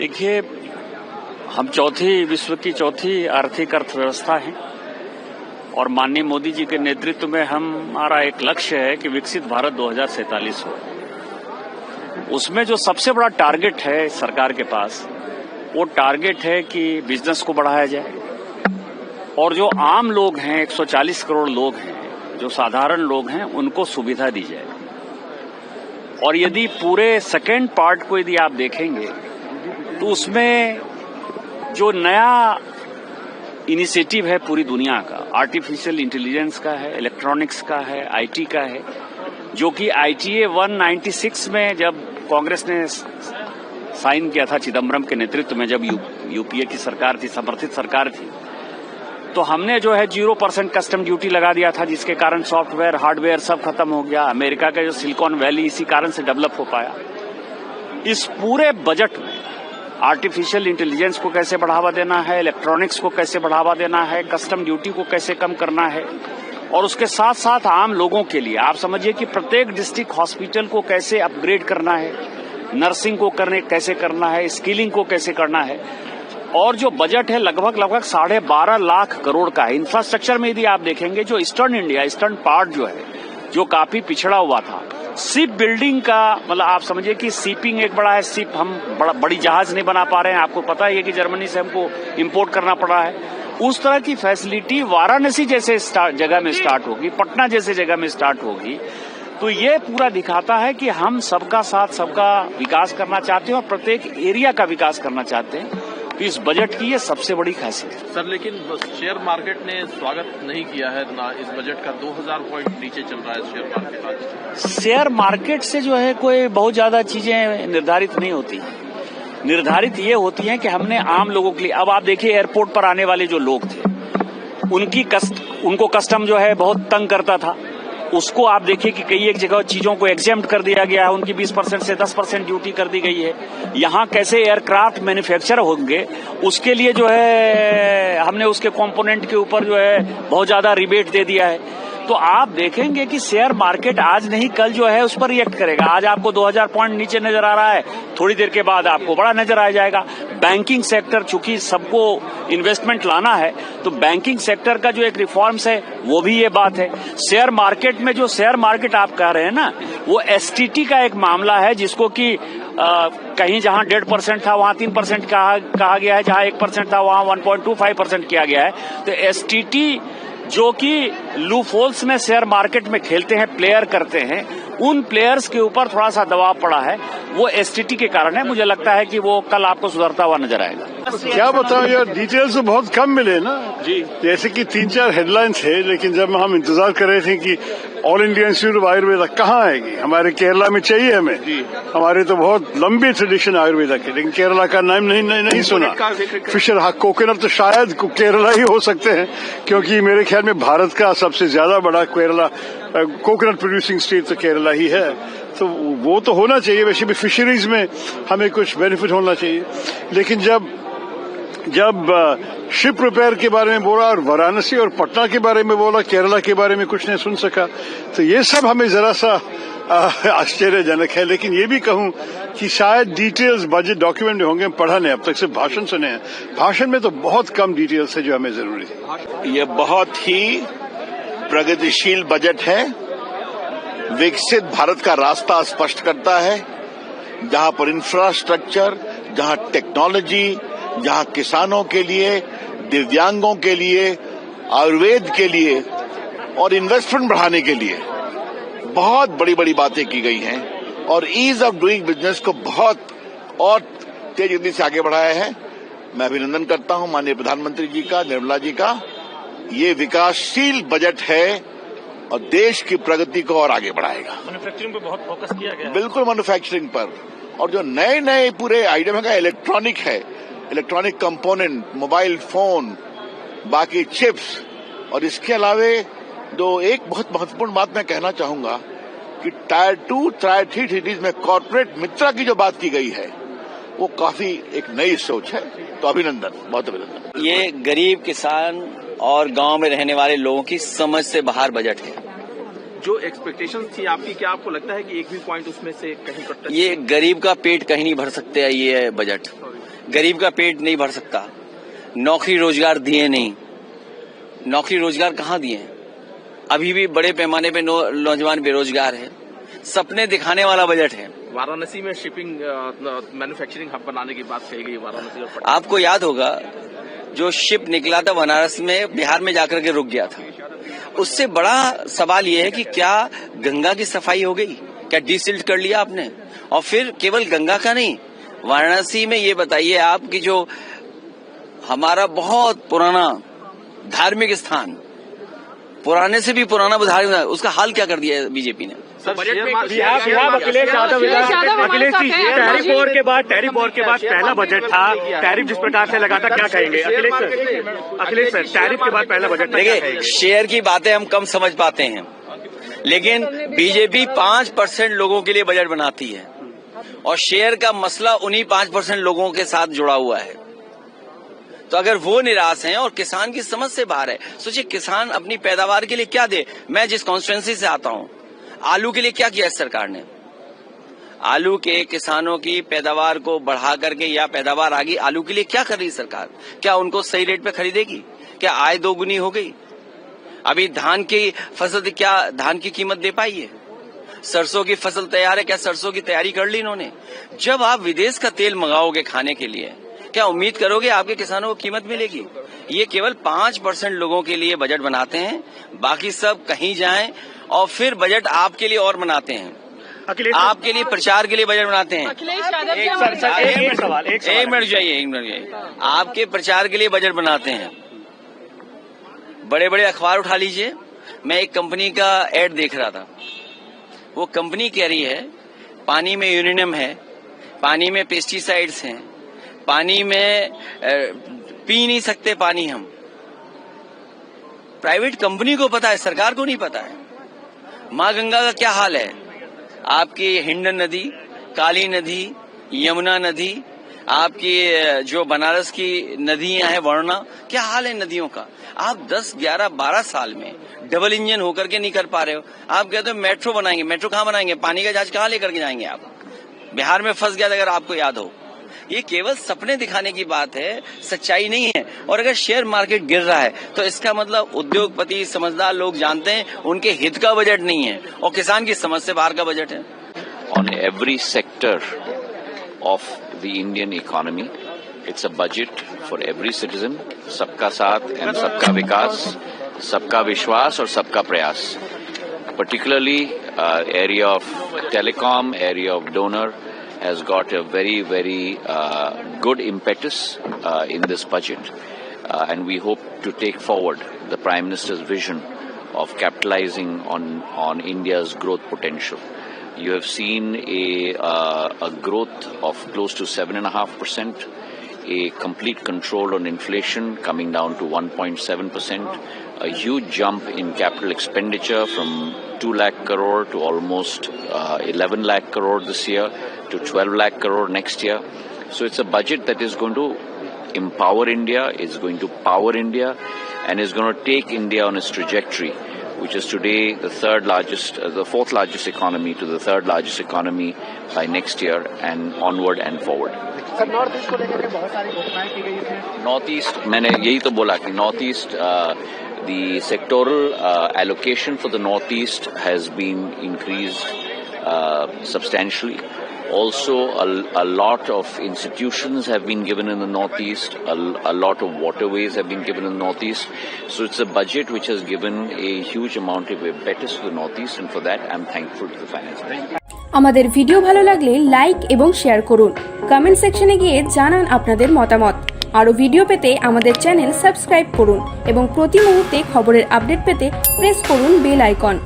देखिए, हम विश्व की चौथी आर्थिक अर्थव्यवस्था हैं और माननीय मोदी जी के नेतृत्व में हमारा एक लक्ष्य है कि विकसित भारत 2047 हो। उसमें जो सबसे बड़ा टारगेट है सरकार के पास, वो टारगेट है कि बिजनेस को बढ़ाया जाए और जो आम लोग हैं, 140 करोड़ लोग हैं, जो साधारण लोग हैं, उनको सुविधा दी जाए। और यदि पूरे सेकेंड पार्ट को यदि आप देखेंगे तो उसमें जो नया इनिशिएटिव है पूरी दुनिया का, आर्टिफिशियल इंटेलिजेंस का है, इलेक्ट्रॉनिक्स का है, आईटी का है, जो कि ITA 196 में जब कांग्रेस ने साइन किया था चिदम्बरम के नेतृत्व में, जब यूपीए की सरकार थी, समर्थित सरकार थी, तो हमने जो है 0% कस्टम ड्यूटी लगा दिया था, जिसके कारण सॉफ्टवेयर हार्डवेयर सब खत्म हो गया। अमेरिका का जो सिलिकॉन वैली इसी कारण से डेवलप हो पाया। इस पूरे बजट में आर्टिफिशियल इंटेलिजेंस को कैसे बढ़ावा देना है, इलेक्ट्रॉनिक्स को कैसे बढ़ावा देना है, कस्टम ड्यूटी को कैसे कम करना है, और उसके साथ साथ आम लोगों के लिए आप समझिए कि प्रत्येक डिस्ट्रिक्ट हॉस्पिटल को कैसे अपग्रेड करना है, नर्सिंग को कैसे करना है, स्किलिंग को कैसे करना है। और जो बजट है लगभग 12.5 लाख करोड़ का है। इंफ्रास्ट्रक्चर में यदि आप देखेंगे, जो ईस्टर्न पार्ट जो है, जो काफी पिछड़ा हुआ था, शिप बिल्डिंग का मतलब आप समझिए कि शिपिंग एक बड़ा है। शिप हम बड़ी जहाज नहीं बना पा रहे हैं, आपको पता ही है कि जर्मनी से हमको इंपोर्ट करना पड़ा है। उस तरह की फैसिलिटी वाराणसी जैसे जगह में स्टार्ट होगी, पटना जैसे जगह में स्टार्ट होगी। तो ये पूरा दिखाता है कि हम सबका साथ सबका विकास करना चाहते हैं और प्रत्येक एरिया का विकास करना चाहते हैं। तो इस बजट की ये सबसे बड़ी खासियत है। सर, लेकिन शेयर मार्केट ने स्वागत नहीं किया है ना, इस बजट का 2000 पॉइंट नीचे चल रहा है शेयर मार्केट आज। शेयर मार्केट से जो है कोई बहुत ज्यादा चीजें निर्धारित नहीं होती। निर्धारित ये होती हैं कि हमने आम लोगों के लिए, अब आप देखिए एयरपोर्ट पर आने वाले जो लोग थे, उनको कस्टम जो है बहुत तंग करता था। उसको आप देखिए कि कई एक जगह चीजों को एग्जेम्प्ट कर दिया गया है, उनकी 20% से 10% ड्यूटी कर दी गई है। यहाँ कैसे एयरक्राफ्ट मैन्युफैक्चर होंगे, उसके लिए जो है हमने उसके कंपोनेंट के ऊपर जो है बहुत ज्यादा रिबेट दे दिया है। तो आप देखेंगे कि शेयर मार्केट आज नहीं कल जो है उस पर रिएक्ट करेगा। आज आपको 2000 पॉइंट नीचे नजर आ रहा है, थोड़ी देर के बाद आपको बड़ा नजर आ जाएगा। बैंकिंग सेक्टर, चूंकि सबको इन्वेस्टमेंट लाना है, तो बैंकिंग सेक्टर का जो एक रिफॉर्म्स है वो भी ये बात है। शेयर मार्केट में जो शेयर मार्केट आप कह रहे हैं ना, वो STT का एक मामला है, जिसको कि कहीं जहां 1.5% था वहां 3% कहा गया है, जहां 1% था वहां 1.25% किया गया है। तो STT जो कि लूफोल्स में शेयर मार्केट में खेलते हैं, प्लेयर करते हैं, उन प्लेयर्स के ऊपर थोड़ा सा दबाव पड़ा है, वो STT के कारण है। मुझे लगता है कि वो कल आपको सुधरता हुआ नजर आएगा। क्या बताऊं यार, डिटेल्स तो बहुत कम मिले ना जी। जैसे कि 3-4 हेडलाइंस है, लेकिन जब हम इंतजार कर रहे थे कि all India institute of Ayurveda कहाँ आएगी, हमारे केरला में चाहिए हमें जी। हमारे तो बहुत लंबी ट्रेडिशन आयुर्वेदा की, लेकिन केरला का नाम नहीं सुना। फिशर कोकोनट तो शायद केरला ही हो सकते हैं, क्योंकि मेरे ख्याल में भारत का सबसे ज्यादा बड़ा केरला कोकोनट प्रोड्यूसिंग स्टेट तो केरला ही है। तो वो तो होना चाहिए। वैसे भी फिशरीज में हमें कुछ बेनिफिट होना चाहिए। लेकिन जब शिप रिपेयर के बारे में बोला और वाराणसी और पटना के बारे में बोला, केरला के बारे में कुछ नहीं सुन सका, तो ये सब हमें जरा सा आश्चर्यजनक है। लेकिन ये भी कहूं कि शायद डिटेल्स बजट डॉक्यूमेंट में होंगे, पढ़ा नहीं, अब तक सिर्फ भाषण सुने हैं। भाषण में तो बहुत कम डिटेल्स है जो हमें जरूरी है। ये बहुत ही प्रगतिशील बजट है, विकसित भारत का रास्ता स्पष्ट करता है, जहां पर इंफ्रास्ट्रक्चर, जहां टेक्नोलॉजी, जहां किसानों के लिए, दिव्यांगों के लिए, आयुर्वेद के लिए और इन्वेस्टमेंट बढ़ाने के लिए बहुत बड़ी बड़ी बातें की गई हैं और ईज ऑफ डूइंग बिजनेस को बहुत और तेज गति से आगे बढ़ाया है। मैं अभिनंदन करता हूं माननीय प्रधानमंत्री जी का, निर्मला जी का। ये विकासशील बजट है और देश की प्रगति को और आगे बढ़ाएगा। मैन्युफैक्चरिंग पर बहुत फोकस किया गया है। बिल्कुल, मैन्युफैक्चरिंग पर, और जो नए पूरे आइटम है, इलेक्ट्रॉनिक है, इलेक्ट्रॉनिक कंपोनेंट, मोबाइल फोन, बाकी चिप्स, और इसके अलावे जो एक बहुत महत्वपूर्ण बात मैं कहना चाहूंगा कि टायर 2, टायर 3 सिटीज में कॉर्पोरेट मित्रा की जो बात की गई है, वो काफी एक नई सोच है। तो अभिनंदन, बहुत अभिनंदन। ये गरीब किसान और गांव में रहने वाले लोगों की समझ से बाहर बजट है। जो एक्सपेक्टेशन थी आपकी, क्या आपको लगता है कि एक भी पॉइंट उसमें से कहीं कट? ये गरीब का पेट कहीं नहीं भर सकते है ये बजट। गरीब का पेट नहीं भर सकता, नौकरी रोजगार दिए नहीं। नौकरी रोजगार कहाँ दिए हैं? अभी भी बड़े पैमाने पे नौजवान बेरोजगार है। सपने दिखाने वाला बजट है। वाराणसी में शिपिंग मैन्युफैक्चरिंग हब बनाने की बात कही गई, वाराणसी और पटना। आपको याद होगा जो शिप निकला था बनारस में, बिहार में जाकर के रुक गया था। उससे बड़ा सवाल यह है कि क्या गंगा की सफाई हो गई? क्या डीसिल्ट कर लिया आपने? और फिर केवल गंगा का नहीं, वाराणसी में ये बताइए आप कि जो हमारा बहुत पुराना धार्मिक स्थान, पुराने से भी पुराना धार्मिक, उसका हाल क्या कर दिया है बीजेपी ने? अखिलेश यादव टैरिफ वॉर के बाद पहला बजट था, टैरिफ जिस प्रकार से लगा था, क्या कहेंगे अखिलेश सर टैरिफ के बाद पहला बजट? देखिए, शेयर की बातें हम कम समझ पाते हैं, लेकिन बीजेपी 5% लोगों के लिए बजट बनाती है और शेयर का मसला उन्हीं 5% लोगों के साथ जुड़ा हुआ है। तो अगर वो निराश हैं और किसान की समझ से बाहर है, सोचिए किसान अपनी पैदावार के लिए क्या दे। मैं जिस कॉन्स्टिट्यूंसी से आता हूं, आलू के लिए क्या किया इस सरकार ने? आलू के किसानों की पैदावार को बढ़ा करके, या पैदावार आ गई, आलू के लिए क्या कर रही सरकार? क्या उनको सही रेट पे खरीदेगी? क्या आय दोगुनी हो गई? अभी धान की फसल, क्या धान की कीमत दे पाई है? सरसों की फसल तैयार है, क्या सरसों की तैयारी कर ली इन्होंने? जब आप विदेश का तेल मंगाओगे खाने के लिए, क्या उम्मीद करोगे आपके किसानों को कीमत मिलेगी? ये केवल 5% लोगों के लिए बजट बनाते हैं, बाकी सब कहीं जाएं और फिर बजट आपके लिए और बनाते हैं, आपके लिए प्रचार के लिए बजट बनाते हैं। एक मिनट जाइए, आपके प्रचार के लिए बजट बनाते हैं। बड़े बड़े अखबार उठा लीजिए। मैं एक कंपनी का एड देख रहा था, वो कंपनी कह रही है पानी में यूरेनियम है, पानी में पेस्टिसाइड्स हैं, पानी में पी नहीं सकते पानी हम। प्राइवेट कंपनी को पता है, सरकार को नहीं पता है। माँ गंगा का क्या हाल है? आपकी हिंडन नदी, काली नदी, यमुना नदी, आपकी जो बनारस की नदियां हैं, वरुणा, क्या हाल है नदियों का? आप 10, 11, 12 साल में डबल इंजन होकर के नहीं कर पा रहे हो। आप कहते हो मेट्रो बनाएंगे, मेट्रो कहाँ बनाएंगे? पानी का जहाज कहाँ लेकर के जाएंगे आप? बिहार में फंस गया था, अगर आपको याद हो। ये केवल सपने दिखाने की बात है, सच्चाई नहीं है। और अगर शेयर मार्केट गिर रहा है तो इसका मतलब उद्योगपति, समझदार लोग जानते हैं उनके हित का बजट नहीं है और किसान की समझ से बाहर का बजट है। On every sector of the Indian economy, it's a budget for every citizen. सबका साथ and सबका विकास, सबका विश्वास और सबका प्रयास. Particularly area of telecom, area of donor has got a very, very good impetus in this budget, and we hope to take forward the Prime Minister's vision of capitalizing on India's growth potential. You have seen a growth of close to 7.5%, a complete control on inflation coming down to 1.7%, a huge jump in capital expenditure from 2 lakh crore to almost 11 lakh crore this year to 12 lakh crore next year. So it's a budget that is going to empower India, is going to power India, and is going to take India on its trajectory, which is today the fourth largest economy to the third largest economy by next year and onward and forward. Sir, north east को लेकर के बहुत सारी घोषणाएं की गई इसमें। North east, मैंने यही तो बोला कि north east, the sectoral allocation for the Northeast has been increased substantially. Also, a lot of institutions have been given in the Northeast. A lot of waterways have been given in the Northeast. So it's a budget which has given a huge amount of impetus to the Northeast, and for that I'm thankful to the Finance Minister. আমাদের video ভালো লাগলে like এবং share করুন। Comment সেকশনে গিয়ে জানান আপনাদের মতামত। আরো ভিডিও পেতে আমাদের চ্যানেল সাবস্ক্রাইব করুন এবং প্রতি মুহূর্তে খবরের আপডেট পেতে প্রেস করুন বেল আইকন।